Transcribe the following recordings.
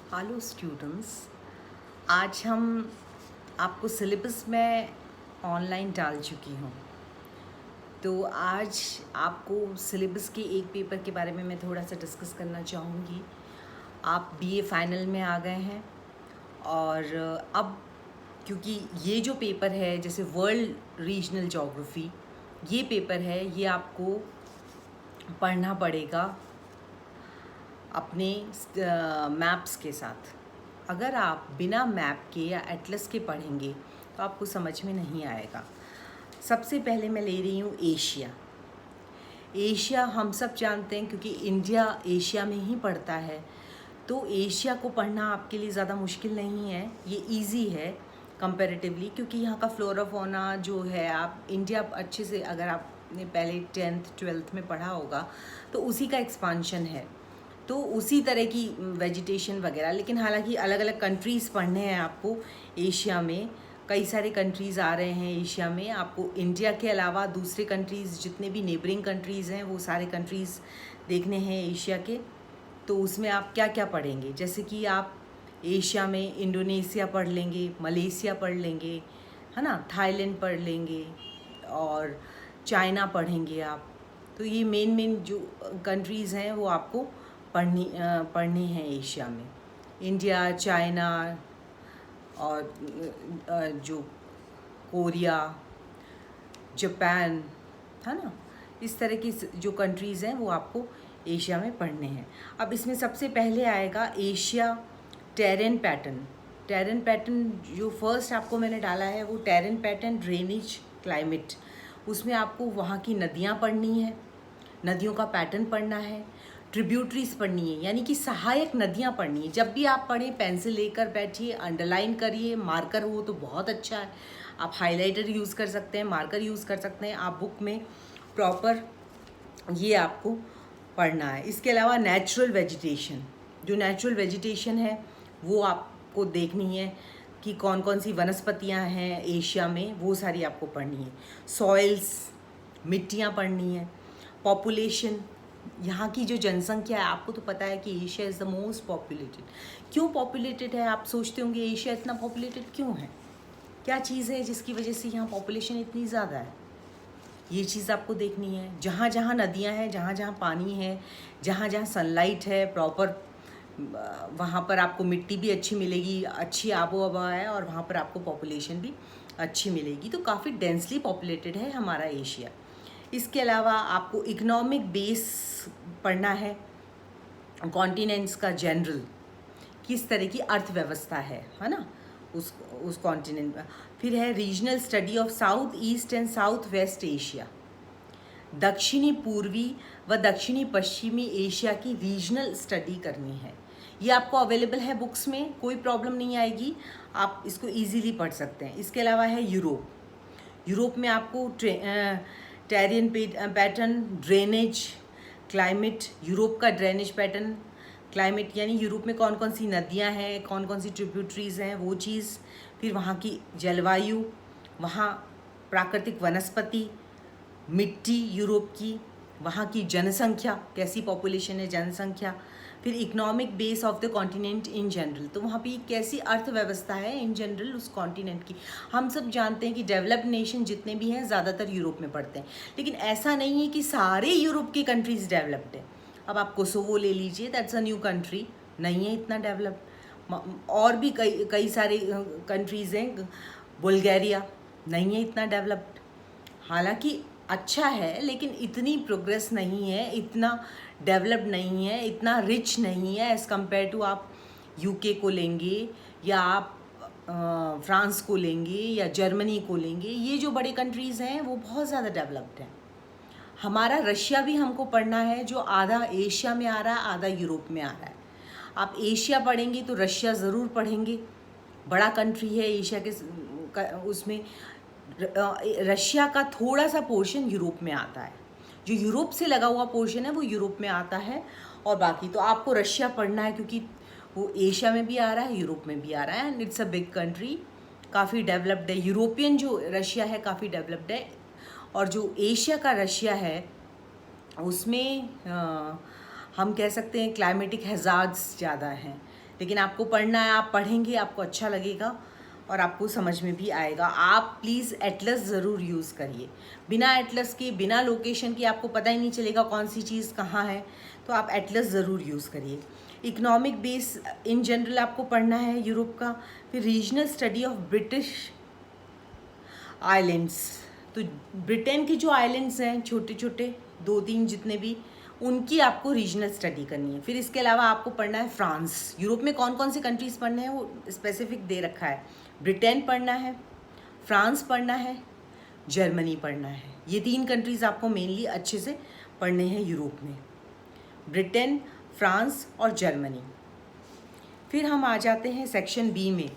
Hello students, आज हम आपको सिलेबस में ऑनलाइन डाल चुकी हूँ। तो आज आपको सिलेबस के एक पेपर के बारे में मैं थोड़ा सा डिस्कस करना चाहूँगी। आप बीए फाइनल में आ गए हैं और अब क्योंकि ये जो पेपर है जैसे वर्ल्ड रीजनल ज्योग्राफी ये पेपर है, ये आपको पढ़ना पड़ेगा अपने मैप्स के साथ। अगर आप बिना मैप के या एटलस के पढ़ेंगे तो आपको समझ में नहीं आएगा। सबसे पहले मैं ले रही हूँ एशिया। एशिया हम सब जानते हैं क्योंकि इंडिया एशिया में ही पड़ता है, तो एशिया को पढ़ना आपके लिए ज़्यादा मुश्किल नहीं है, ये इजी है कंपैरेटिवली, क्योंकि यहाँ का फ्लोरा फौना जो है आप इंडिया अच्छे से अगर आपने पहले 10th 12th में पढ़ा होगा तो उसी का एक्सपांशन है, तो उसी तरह की वेजिटेशन वगैरह। लेकिन हालांकि अलग अलग कंट्रीज़ पढ़ने हैं आपको। एशिया में कई सारे कंट्रीज़ आ रहे हैं। एशिया में आपको इंडिया के अलावा दूसरे कंट्रीज़ जितने भी नेबरिंग कंट्रीज़ हैं वो सारे कंट्रीज़ देखने हैं एशिया के। तो उसमें आप क्या क्या पढ़ेंगे, जैसे कि आप एशिया में इंडोनेशिया पढ़ लेंगे, मलेशिया पढ़ लेंगे, है ना, थाईलैंड पढ़ लेंगे और चाइना पढ़ेंगे आप। तो ये मेन जो कंट्रीज़ हैं वो आपको पढ़नी है एशिया में। इंडिया, चाइना और जो कोरिया, जापान, है ना, इस तरह की जो कंट्रीज़ हैं वो आपको एशिया में पढ़ने हैं। अब इसमें सबसे पहले आएगा Asia terrain pattern. Terrain pattern जो फर्स्ट आपको मैंने डाला है वो टेरेन पैटर्न ड्रेनेज क्लाइमेट। उसमें आपको वहाँ की नदियाँ पढ़नी है, नदियों का पैटर्न पढ़ना है, ट्रिब्यूटरीज पढ़नी है, यानी कि सहायक नदियाँ पढ़नी है। जब भी आप पढ़ें पेंसिल लेकर बैठिए, अंडरलाइन करिए, मार्कर हो तो बहुत अच्छा है, आप हाइलाइटर यूज़ कर सकते हैं, मार्कर यूज़ कर सकते हैं, आप बुक में प्रॉपर ये आपको पढ़ना है। इसके अलावा नेचुरल वेजिटेशन, जो नेचुरल वेजिटेशन है वो आपको देखनी है कि कौन कौन सी वनस्पतियाँ हैं एशिया में, वो सारी आपको पढ़नी है। सॉइल्स, मिट्टियाँ पढ़नी है। पॉपुलेशन, यहाँ की जो जनसंख्या है, आपको तो पता है कि Asia is the most populated. क्यों पॉपुलेटेड है, आप सोचते होंगे एशिया इतना पॉपुलेटेड क्यों है, क्या चीज़ है जिसकी वजह से यहाँ पॉपुलेशन इतनी ज़्यादा है, ये चीज़ आपको देखनी है। जहाँ जहाँ नदियाँ हैं, जहाँ जहाँ पानी है, जहाँ जहाँ सनलाइट है प्रॉपर, वहाँ पर आपको मिट्टी भी अच्छी मिलेगी, अच्छी आबो हवा है और वहाँ पर आपको पॉपुलेशन भी अच्छी मिलेगी। तो काफ़ी डेंसली पॉपुलेटेड है हमारा एशिया। इसके अलावा आपको इकोनॉमिक बेस पढ़ना है, कॉन्टिनेंट्स का जनरल, किस तरह की अर्थव्यवस्था है ना उस कॉन्टिनेंट में। फिर है regional study of south east and south west Asia. दक्षिणी पूर्वी व दक्षिणी पश्चिमी एशिया की रीजनल स्टडी करनी है। ये आपको अवेलेबल है बुक्स में, कोई प्रॉब्लम नहीं आएगी, आप इसको इजीली पढ़ सकते हैं। इसके अलावा है यूरोप। यूरोप में आपको टेरियन पैटर्न, ड्रेनेज, क्लाइमेट, यूरोप का ड्रेनेज पैटर्न, क्लाइमेट यानी यूरोप में कौन कौन सी नदियां हैं, कौन कौन सी ट्रिब्यूटरीज हैं, वो चीज़। फिर वहाँ की जलवायु, वहाँ प्राकृतिक वनस्पति, मिट्टी यूरोप की, वहाँ की जनसंख्या, कैसी पॉपुलेशन है, जनसंख्या। फिर economic base of the continent in general, तो वहाँ पे कैसी अर्थव्यवस्था है इन जनरल उस कॉन्टिनेंट की। हम सब जानते हैं कि डेवलप्ड नेशन जितने भी हैं ज़्यादातर यूरोप में पड़ते हैं, लेकिन ऐसा नहीं है कि सारे यूरोप की कंट्रीज़ डेवलप्ड है। अब आप कोसोवो ले लीजिए, दैट्स अ न्यू कंट्री, नहीं है इतना डेवलप्ड। और भी कई सारे कंट्रीज़ हैं, बुल्गारिया नहीं है इतना डेवलप्ड, हालांकि अच्छा है लेकिन इतनी प्रोग्रेस नहीं है, इतना डेवलप्ड नहीं है, इतना रिच नहीं है एज़ कम्पेयर टू आप यूके को लेंगे या आप फ्रांस को लेंगे या जर्मनी को लेंगे। ये जो बड़े कंट्रीज़ हैं वो बहुत ज़्यादा डेवलप्ड हैं। हमारा रशिया भी हमको पढ़ना है, जो आधा एशिया में आ रहा है, आधा यूरोप में आ रहा है। आप एशिया पढ़ेंगे तो रशिया ज़रूर पढ़ेंगे, बड़ा कंट्री है एशिया के उसमें। रशिया का थोड़ा सा पोर्शन यूरोप में आता है, जो यूरोप से लगा हुआ पोर्शन है वो यूरोप में आता है, और बाकी तो आपको रशिया पढ़ना है क्योंकि वो एशिया में भी आ रहा है, यूरोप में भी आ रहा है, and it's a big country, काफ़ी डेवलप्ड है। यूरोपियन जो रशिया है काफ़ी डेवलप्ड है, और जो एशिया का रशिया है उसमें हम कह सकते हैं क्लाइमेटिक हैज़ार्ड्स ज़्यादा हैं, लेकिन आपको पढ़ना है, आप पढ़ेंगे, आपको अच्छा लगेगा और आपको समझ में भी आएगा। आप प्लीज़ एटलस ज़रूर यूज़ करिए। बिना एटलस के, बिना लोकेशन के आपको पता ही नहीं चलेगा कौन सी चीज़ कहाँ है, तो आप एटलस ज़रूर यूज़ करिए। इकोनॉमिक बेस इन जनरल आपको पढ़ना है यूरोप का। फिर regional study of British islands, तो ब्रिटेन के जो आइलैंड्स हैं छोटे छोटे 2-3 जितने भी, उनकी आपको रीजनल स्टडी करनी है। फिर इसके अलावा आपको पढ़ना है फ्रांस। यूरोप में कौन कौन सी कंट्रीज़ पढ़ने हैं वो स्पेसिफिक दे रखा है। ब्रिटेन पढ़ना है, फ्रांस पढ़ना है, जर्मनी पढ़ना है। ये 3 कंट्रीज़ आपको मेनली अच्छे से पढ़ने हैं यूरोप में, ब्रिटेन, फ्रांस और जर्मनी। फिर हम आ जाते हैं सेक्शन बी में।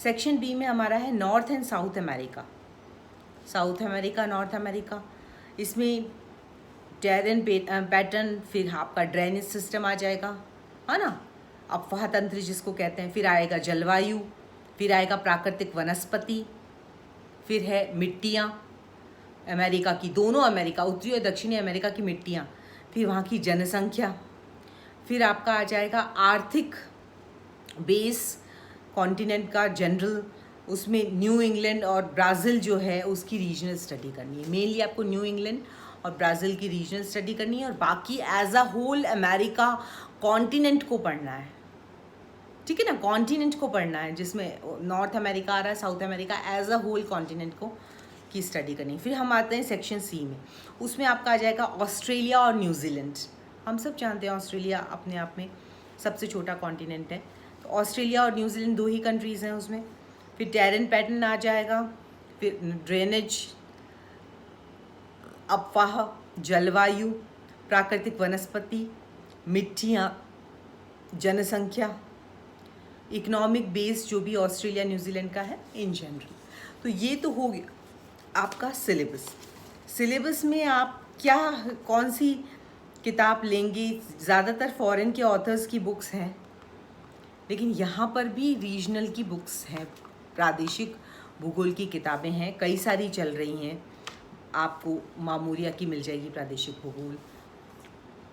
सेक्शन बी में हमारा है north and south America. South America, north America, इसमें टेरेन पैटर्न, फिर आपका ड्रेनेज सिस्टम आ जाएगा, है ना, अफवाह तंत्र जिसको कहते हैं। फिर आएगा जलवायु, फिर आएगा प्राकृतिक वनस्पति, फिर है मिट्टियाँ अमेरिका की, दोनों अमेरिका, उत्तरी और दक्षिणी अमेरिका की मिट्टियाँ, फिर वहाँ की जनसंख्या, फिर आपका आ जाएगा आर्थिक बेस कॉन्टिनेंट का जनरल, उसमें न्यू इंग्लैंड और ब्राज़ील जो है उसकी रीजनल स्टडी करनी है। मेनली आपको न्यू इंग्लैंड और ब्राज़ील की रीजनल स्टडी करनी है और बाकी as a whole America continent को पढ़ना है, ठीक है ना, कॉन्टिनेंट को पढ़ना है, जिसमें नॉर्थ अमेरिका आ रहा है, South America, as a whole continent को की स्टडी करनी है। फिर हम आते हैं सेक्शन सी में, उसमें आपका आ जाएगा ऑस्ट्रेलिया और न्यूजीलैंड। हम सब जानते हैं ऑस्ट्रेलिया अपने आप में सबसे छोटा कॉन्टिनेंट है, तो ऑस्ट्रेलिया और न्यूजीलैंड 2 ही कंट्रीज़ हैं उसमें। फिर टेरेन पैटर्न आ जाएगा, फिर ड्रेनेज, अफवाह, जलवायु, प्राकृतिक वनस्पति, मिट्टियाँ, जनसंख्या, इकोनॉमिक बेस जो भी ऑस्ट्रेलिया न्यूजीलैंड का है इन जनरल। तो ये तो हो गया आपका सिलेबस। सिलेबस में आप क्या, कौन सी किताब लेंगे, ज़्यादातर फॉरेन के ऑथर्स की बुक्स हैं, लेकिन यहाँ पर भी रीजनल की बुक्स हैं, प्रादेशिक भूगोल की किताबें हैं, कई सारी चल रही हैं। आपको मामूरिया की मिल जाएगी प्रादेशिक भूगोल,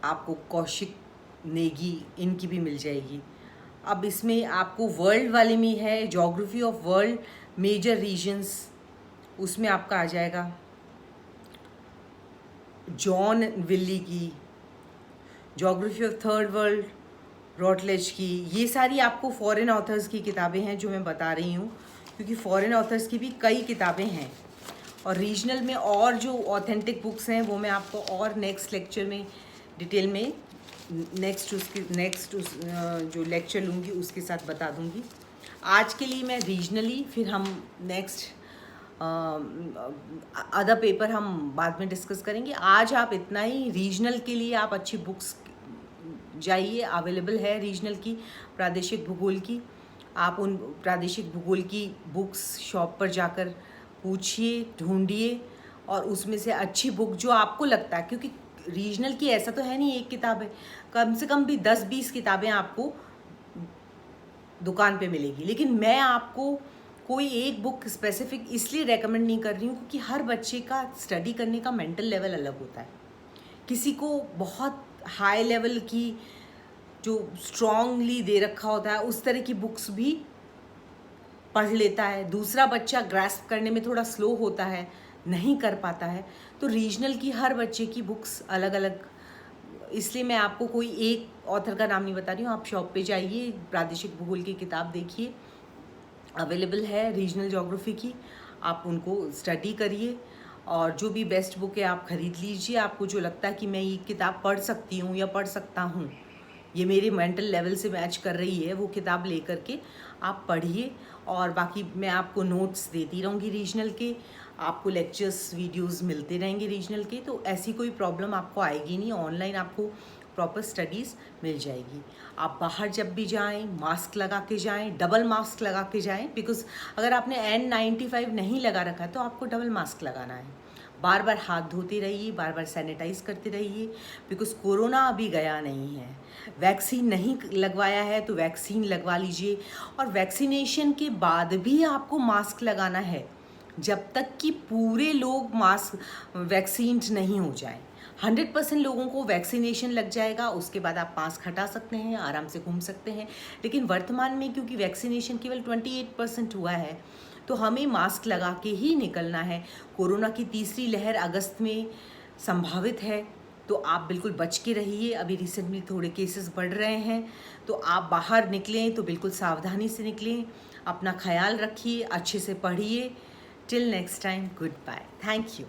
आपको कौशिक, नेगी, इनकी भी मिल जाएगी। अब इसमें आपको वर्ल्ड वाले में है geography of world major regions, उसमें आपका आ जाएगा जॉन विल्ली की, geography of third world Routledge की। ये सारी आपको फॉरेन ऑथर्स की किताबें हैं जो मैं बता रही हूँ, क्योंकि फॉरेन ऑथर्स की भी कई किताबें हैं। और रीजनल में और जो ऑथेंटिक बुक्स हैं वो मैं आपको और नेक्स्ट लेक्चर में डिटेल में नेक्स्ट जो लेक्चर लूँगी उसके साथ बता दूँगी। आज के लिए मैं रीजनली, फिर हम नेक्स्ट अदर पेपर हम बाद में डिस्कस करेंगे। आज आप इतना ही, रीजनल के लिए आप अच्छी बुक्स जाइए, अवेलेबल है रीजनल की, प्रादेशिक भूगोल की। आप उन प्रादेशिक भूगोल की बुक्स शॉप पर जाकर पूछिए, ढूंढिए, और उसमें से अच्छी बुक जो आपको लगता है, क्योंकि रीजनल की ऐसा तो है नहीं एक किताब है, कम से कम भी 10-20 किताबें आपको दुकान पे मिलेगी। लेकिन मैं आपको कोई एक बुक स्पेसिफिक इसलिए रेकमेंड नहीं कर रही हूँ क्योंकि हर बच्चे का स्टडी करने का मेंटल लेवल अलग होता है। किसी को बहुत हाई लेवल की जो स्ट्रांगली दे रखा होता है उस तरह की बुक्स भी पढ़ लेता है, दूसरा बच्चा ग्रास्प करने में थोड़ा स्लो होता है, नहीं कर पाता है। तो रीजनल की हर बच्चे की बुक्स अलग अलग, इसलिए मैं आपको कोई एक ऑथर का नाम नहीं बता रही हूँ। आप शॉप पे जाइए, प्रादेशिक भूगोल की किताब देखिए, अवेलेबल है रीजनल ज्योग्राफी की, आप उनको स्टडी करिए और जो भी बेस्ट बुक है आप ख़रीद लीजिए। आपको जो लगता है कि मैं ये किताब पढ़ सकती हूँ या पढ़ सकता हूँ, ये मेरे मेंटल लेवल से मैच कर रही है, वो किताब ले करके आप पढ़िए। और बाकी मैं आपको नोट्स देती रहूँगी रीजनल के, आपको लेक्चर्स वीडियोस मिलते रहेंगे रीजनल के, तो ऐसी कोई प्रॉब्लम आपको आएगी नहीं। ऑनलाइन आपको प्रॉपर स्टडीज़ मिल जाएगी। आप बाहर जब भी जाएं मास्क लगा के जाएं, डबल मास्क लगा के जाएं, बिकॉज अगर आपने N95 नहीं लगा रखा है तो आपको डबल मास्क लगाना है। बार बार हाथ धोते रहिए, बार बार सैनिटाइज करते रहिए, बिकॉज कोरोना अभी गया नहीं है। वैक्सीन नहीं लगवाया है तो वैक्सीन लगवा लीजिए, और वैक्सीनेशन के बाद भी आपको मास्क लगाना है जब तक कि पूरे लोग मास्क वैक्सीन नहीं हो जाएं। 100% लोगों को वैक्सीनेशन लग जाएगा, उसके बाद आप मास्क हटा सकते हैं, आराम से घूम सकते हैं। लेकिन वर्तमान में क्योंकि वैक्सीनेशन केवल 28% हुआ है, तो हमें मास्क लगा के ही निकलना है। कोरोना की तीसरी लहर अगस्त में संभावित है, तो आप बिल्कुल बच के रहिए। अभी रिसेंटली थोड़े केसेस बढ़ रहे हैं, तो आप बाहर निकलें तो बिल्कुल सावधानी से निकलें, अपना ख्याल रखिए, अच्छे से पढ़िए। Till next time, good bye, thank you.